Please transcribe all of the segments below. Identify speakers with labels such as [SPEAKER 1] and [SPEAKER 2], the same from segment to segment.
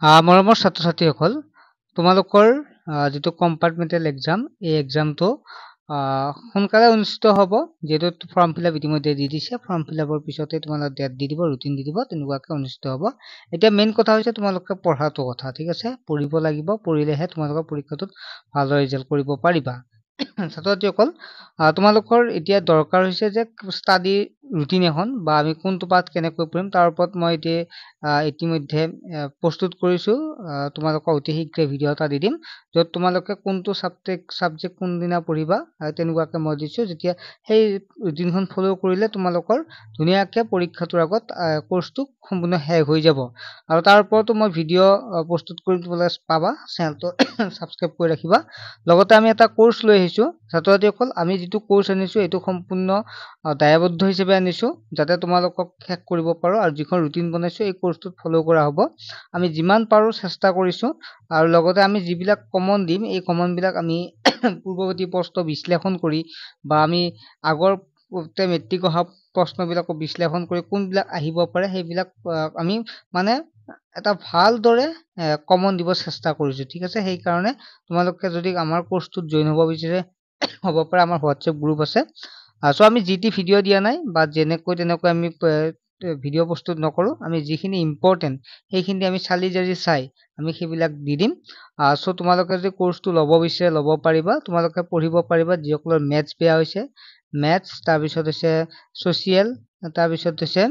[SPEAKER 1] মৰমৰ ছাত্ৰ-ছাত্ৰীসকল, তোমালোকৰ যিটো কম্পাৰ্টমেণ্টেল এক্সাম, এই এক্সামটো সোনকালে অনুষ্ঠিত হ'ব। যিহেতু ফৰ্ম ফিল আপ ইতিমধ্যে দি দিছে, ফৰ্ম ফিল আপৰ পিছতে তোমালোক ডেট দি দিব, ৰুটিন দি দিব, তেনেকুৱাকে অনুষ্ঠিত হ'ব। এতিয়া মেইন কথা হৈছে তোমালোকে পঢ়াটো কথা, ঠিক আছে? পঢ়িব লাগিব, পঢ়িলেহে তোমালোকৰ পৰীক্ষাটোত ভালদৰে ৰিজাল্ট কৰিব পাৰিবা। ছাত্ৰ-ছাত্ৰীসকল, তোমালোকৰ এতিয়া দৰকাৰ হৈছে যে ষ্টাডি ৰুটিন এখন, বা আমি কোনটো পাঠ কেনেকৈ পঢ়িম তাৰ ওপৰত মই ইতিমধ্যে প্ৰস্তুত কৰিছো। তোমালোকক অতি শীঘ্ৰে ভিডিঅ' এটা দি দিম, য'ত তোমালোকে কোনটো ছাবজেক্ট কোনদিনা পঢ়িবা তেনেকুৱাকে মই দিছো। যেতিয়া সেই ৰুটিনখন ফ'ল' কৰিলে তোমালোকৰ ধুনীয়াকে পৰীক্ষাটোৰ আগত কোৰ্চটো সম্পূৰ্ণ শেষ হৈ যাব। আৰু তাৰ ওপৰতো মই ভিডিঅ' প্ৰস্তুত কৰি তোমালোকে পাবা, চেনেলটো ছাবস্ক্ৰাইব কৰি ৰাখিবা। লগতে আমি এটা কোৰ্চ লৈ আহিছো ছাত্ৰ-ছাত্ৰীসকল। আমি যিটো কোৰ্চ আনিছো এইটো সম্পূৰ্ণ দায়বদ্ধ হিচাপে আনিছো, যাতে তোমালোকক শেষ কৰিব পাৰো। আৰু যিখন ৰুটিন বনাইছো এই কোৰ্চটোত ফ'ল' কৰা হ'ব। আমি যিমান পাৰো চেষ্টা কৰিছো, আৰু লগতে আমি যিবিলাক কমন দিম এই কমন বিলাক আমি পূৰ্বৱৰ্তী প্ৰশ্ন বিশ্লেষণ কৰি, বা আমি আগৰ মেট্ৰিক অহা প্ৰশ্নবিলাকো বিশ্লেষণ কৰি কোনবিলাক আহিব পাৰে সেইবিলাক আমি মানে এটা ভালদৰে কমন দিব চেষ্টা কৰিছো, ঠিক আছে? সেইকাৰণে তোমালোকে যদি আমাৰ কোৰ্চটোত জইন হ'ব বিচাৰে হ'ব পাৰে, আমাৰ হোৱাটছএপ গ্ৰুপ আছে। চ' আমি যি টি ভিডিঅ' দিয়া নাই, বা তেনেকৈ আমি ভিডিঅ' প্ৰস্তুত নকৰো। আমি যিখিনি ইম্পৰ্টেণ্ট সেইখিনি আমি চালি জাৰি চাই আমি সেইবিলাক দি দিম। চ' তোমালোকে যদি কোৰ্চটো ল'ব বিচাৰে ল'ব পাৰিবা, তোমালোকে পঢ়িব পাৰিবা। যিসকলৰ মেথছ বেয়া হৈছে, মেথছ, তাৰপিছত হৈছে ছ'চিয়েল, তাৰপিছত হৈছে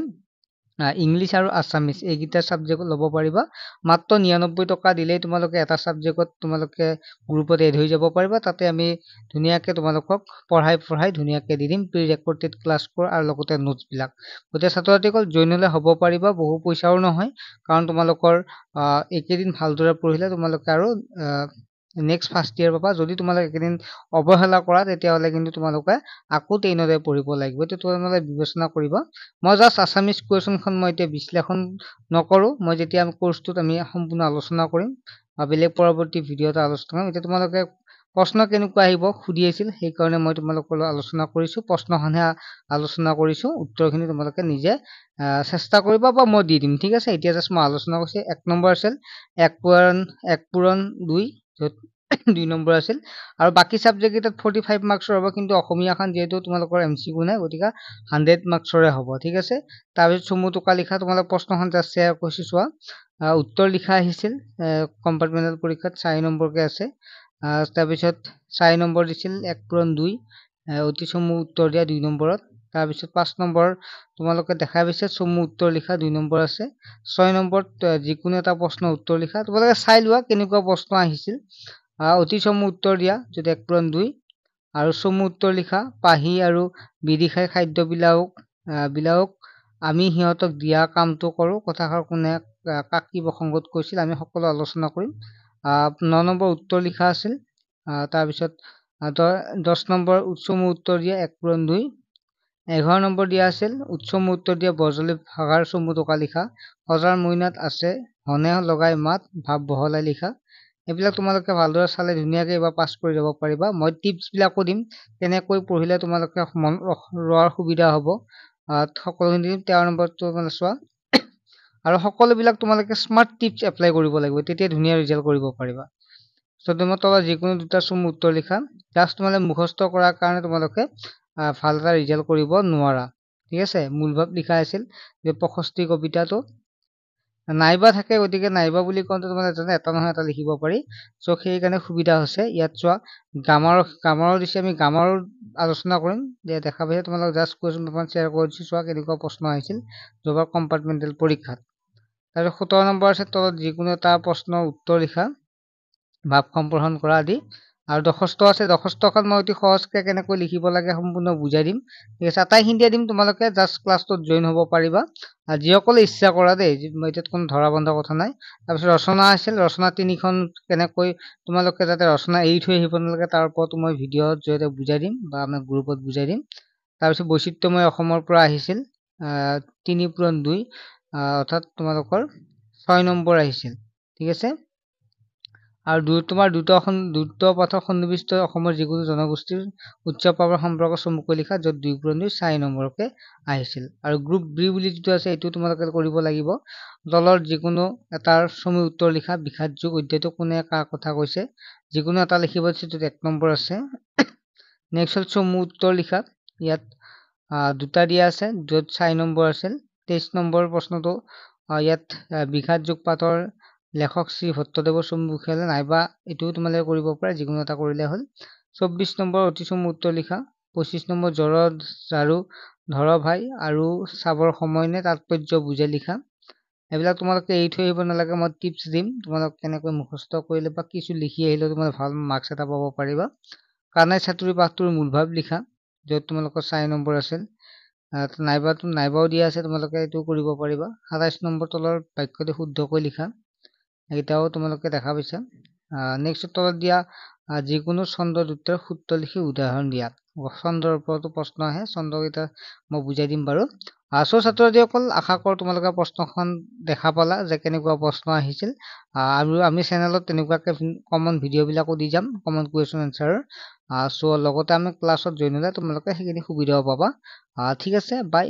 [SPEAKER 1] ইংলিছ আৰু আছামিছ, এইকেইটা ছাবজেক্ট ল'ব পাৰিবা। মাত্ৰ 99 টকা দিলেই তোমালোকে এটা ছাবজেক্টত তোমালোকে গ্ৰুপত এড হৈ যাব পাৰিবা। তাতে আমি ধুনীয়াকে তোমালোকক পঢ়াই ধুনীয়াকে দি দিম, প্ৰি ৰেকৰ্ডেড ক্লাছ আৰু লগতে নোটছবিলাক। গতিকে ছাত্ৰ-ছাত্ৰীসকল জইন হ'লে হ'ব পাৰিবা, বহু পইচাও নহয়। কাৰণ তোমালোকৰ এইকেইদিন ভালদৰে পঢ়িলে তোমালোকে আৰু নেক্সট ফাৰ্ষ্ট ইয়েৰ পাবা। যদি তোমালোকে এইকেইদিন অৱহেলা কৰা তেতিয়াহ'লে কিন্তু তোমালোকে আকৌ 10তে পঢ়িব লাগিব। এইটো তোমালোকে বিবেচনা কৰিবা। মই জাষ্ট আছামিজ কুৱেশ্যনখন মই এতিয়া বিশ্লেষণ নকৰো। মই যেতিয়া কোৰ্চটোত আমি সম্পূৰ্ণ আলোচনা কৰিম, বা বেলেগ পৰৱৰ্তী ভিডিঅ' এটা আলোচনা কৰিম, এতিয়া তোমালোকে প্ৰশ্ন কেনেকুৱা আহিব সুধি আছিল, সেইকাৰণে মই তোমালোকৰ লগত আলোচনা কৰিছো। প্ৰশ্নখনহে আলোচনা কৰিছো, উত্তৰখিনি তোমালোকে নিজে চেষ্টা কৰিবা, বা মই দি দিম, ঠিক আছে? এতিয়া জাষ্ট মই আলোচনা কৰিছো। 1 নম্বৰ আছিল এক পূৰণ 2, য'ত 2 নম্বৰ আছিল। আৰু বাকী ছাবজেক্ট কেইটাত 45 মাৰ্কছৰ হ'ব, কিন্তু অসমীয়াখন যিহেতু তোমালোকৰ MCQ নাই, গতিকে 100 মাৰ্কছৰে হ'ব, ঠিক আছে? তাৰপিছত চমু টোকা লিখা, তোমালোক প্ৰশ্নখন জাষ্ট শ্বেয়াৰ কৰিছো চোৱা। উত্তৰ লিখা আহিছিল কম্পাৰ্টমেণ্টেল পৰীক্ষাত 4 নম্বৰকে আছে। তাৰপিছত 4 নম্বৰ দিছিল 1 পূৰণ 2, অতি চমু উত্তৰ দিয়া 2 নম্বৰত। তাৰপিছত 5 নম্বৰ তোমালোকে দেখা পাইছে চমু উত্তৰ লিখা 2 নম্বৰ আছে। 6 নম্বৰত যিকোনো এটা প্ৰশ্ন উত্তৰ লিখা। তোমালোকে চাই লোৱা কেনেকুৱা প্ৰশ্ন আহিছিল। অতি চমু উত্তৰ দিয়া যদি 1 পূৰণ 2, আৰু চমু উত্তৰ লিখা পাহি আৰু বিদিশাই খাদ্যবিলাকক আমি সিহঁতক দিয়া কামটো কৰো, কথাষাৰ কোনে কাক কি প্ৰসংগত কৈছিল, আমি সকলো আলোচনা কৰিম। 9 নম্বৰ উত্তৰ লিখা আছিল। তাৰপিছত 10 নম্বৰ চমু উত্তৰ দিয়া 1 পূৰণ 2। 11 নম্বৰ দিয়া আছিল চমু উত্তৰ দিয়া বজ্ৰলিপি ভাষাৰ চমু টোকা লিখা। সজাৰ মইনাত আছে হনে লগাই মাত, ভাৱ বহলাই লিখা। এইবিলাক তোমালোকে ভালদৰে চালে ধুনীয়াকে এইবাৰ পাছ কৰি যাব পাৰিবা। মই টিপছবিলাকো দিম, কেনেকৈ পঢ়িলে তোমালোকে মন ৰোৱাৰ সুবিধা হ'ব, সকলোখিনি দিম। 13 নম্বৰটো মানে চোৱা। আৰু সকলোবিলাক তোমালোকে স্মাৰ্ট টিপছ এপ্লাই কৰিব লাগিব, তেতিয়া ধুনীয়া ৰিজাল্ট কৰিব পাৰিবা। 14 নম্বৰ তলত যিকোনো দুটা চমু উত্তৰ লিখা। জাষ্ট তোমালোকে মুখস্থ কৰাৰ কাৰণে তোমালোকে ভাল এটা ৰিজাল্ট কৰিব নোৱাৰা, ঠিক আছে? মূলভাৱ লিখা আছিল যে প্ৰশস্তি কবিতাটো নাইবা থাকে, গতিকে নাইবা বুলি কওঁতে তোমালোকে এটা নহয় এটা লিখিব পাৰি। চ' সেইকাৰণে সুবিধা হৈছে। ইয়াত চোৱা গ্ৰামাৰৰ দিছে, আমি গ্ৰামাৰৰ আলোচনা কৰিম। যে দেখা পাইছে তোমালোকে জাষ্ট কুৱেশ্যন পেপাৰ শ্বেয়াৰ কৰিছো, চোৱা কেনেকুৱা প্ৰশ্ন আহিছিল যোৱাবাৰ কম্পাৰ্টমেণ্টেল পৰীক্ষাত। তাৰপিছত 17 নম্বৰ আছে তলত যিকোনো এটা প্ৰশ্নৰ উত্তৰ লিখা, ভাৱ সম্প্ৰসাৰণ কৰা আদি। আৰু 64 আছে, 64খন মই অতি সহজকে কেনেকৈ লিখিব লাগে সম্পূৰ্ণ বুজাই দিম, ঠিক আছে? আটাইখিনি দিম, তোমালোকে জাষ্ট ক্লাছটোত জইন হ'ব পাৰিবা, যিসকলে ইচ্ছা কৰা দেই। মই এতিয়া কোনো ধৰা বন্ধা কথা নাই। তাৰপিছত ৰচনা আছিল, ৰচনা 3খন কেনেকৈ তোমালোকে যাতে ৰচনা এৰি থৈ আহিব নালাগে তাৰ ওপৰতো মই ভিডিঅ'ৰ জৰিয়তে বুজাই দিম, বা আমাৰ গ্ৰুপত বুজাই দিম। তাৰপিছত বৈচিত্ৰ্যময় অসমৰ পৰা আহিছিল 3 পূৰণ 2, অৰ্থাৎ তোমালোকৰ 6 নম্বৰ আহিছিল, ঠিক আছে? আৰু তোমাৰ দ্ৰুত পথৰ সন্নিৱিষ্ট অসমৰ যিকোনো জনগোষ্ঠীৰ উৎসৱ পাৰ্বণ সম্পৰ্কে চমুকৈ লিখা, য'ত 2 4 নম্বৰকে আহিছিল। আৰু গ্ৰুপ বি বুলি যিটো আছে এইটো তোমালোকে কৰিব লাগিব। দলৰ যিকোনো এটাৰ চমু উত্তৰ লিখা, বিষাদ যোগ, অধ্যায়টো কোনে কাৰ কথা কৈছে, যিকোনো এটা লিখিব দিছে, য'ত 1 নম্বৰ আছে। নেক্সট হ'ল চমু উত্তৰ লিখা, ইয়াত 2টা দিয়া আছে, য'ত 4 নম্বৰ আছিল। 23 নম্বৰ প্ৰশ্নটো ইয়াত বিষাদ যোগ পাঠৰ লেখক শ্ৰী ভট্টদেৱৰ চমু খেলে নাইবা এইটোও তোমালোকে কৰিব পাৰা, যিকোনো এটা কৰিলে হ'ল। 24 নম্বৰ অতি চমু উত্তৰ লিখা। 25 নম্বৰ জ্বৰৰ ঝাৰু ধৰ ভাই আৰু চাবৰ সময় নে তাৎপৰ্য বুজাই লিখা। এইবিলাক তোমালোকে এৰি থৈ আহিব নালাগে, মই টিপছ দিম তোমালোক কেনেকৈ মুখস্থ কৰিলে বা কিছু লিখি আহিলেও তোমালোকে ভাল মাৰ্কছ এটা পাব পাৰিবা। কানাই চাতুৰি পাঠটোৰ মূল ভাৱ লিখা, য'ত তোমালোকৰ 4 নম্বৰ আছিল। নাইবাও দিয়া আছে, তোমালোকে এইটো কৰিব পাৰিবা। 27 নম্বৰ তলৰ বাক্যটো শুদ্ধকৈ লিখা, এইটাও তোমালোকে দেখা পাইছা। নেক্সট তলত দিয়া যিকোনো ছন্দৰ দুটাৰ সূত্ৰ লিখি উদাহৰণ দিয়া। ছন্দৰ ওপৰতো প্ৰশ্ন আহে, ছন্দকেইটা মই বুজাই দিম বাৰু। ছাত্ৰ-ছাত্ৰীসকল, আশা কৰোঁ তোমালোকে প্ৰশ্নখন দেখা পালা যে কেনেকুৱা প্ৰশ্ন আহিছিল। আৰু আমি চেনেলত তেনেকুৱাকে কমন ভিডিঅ'বিলাকো দি যাম, কমন কুৱেশ্যন এনচাৰৰ। লগতে আমি ক্লাছত জইন হ'লে তোমালোকে সেইখিনি সুবিধাও পাবা। ঠিক আছে, বাই।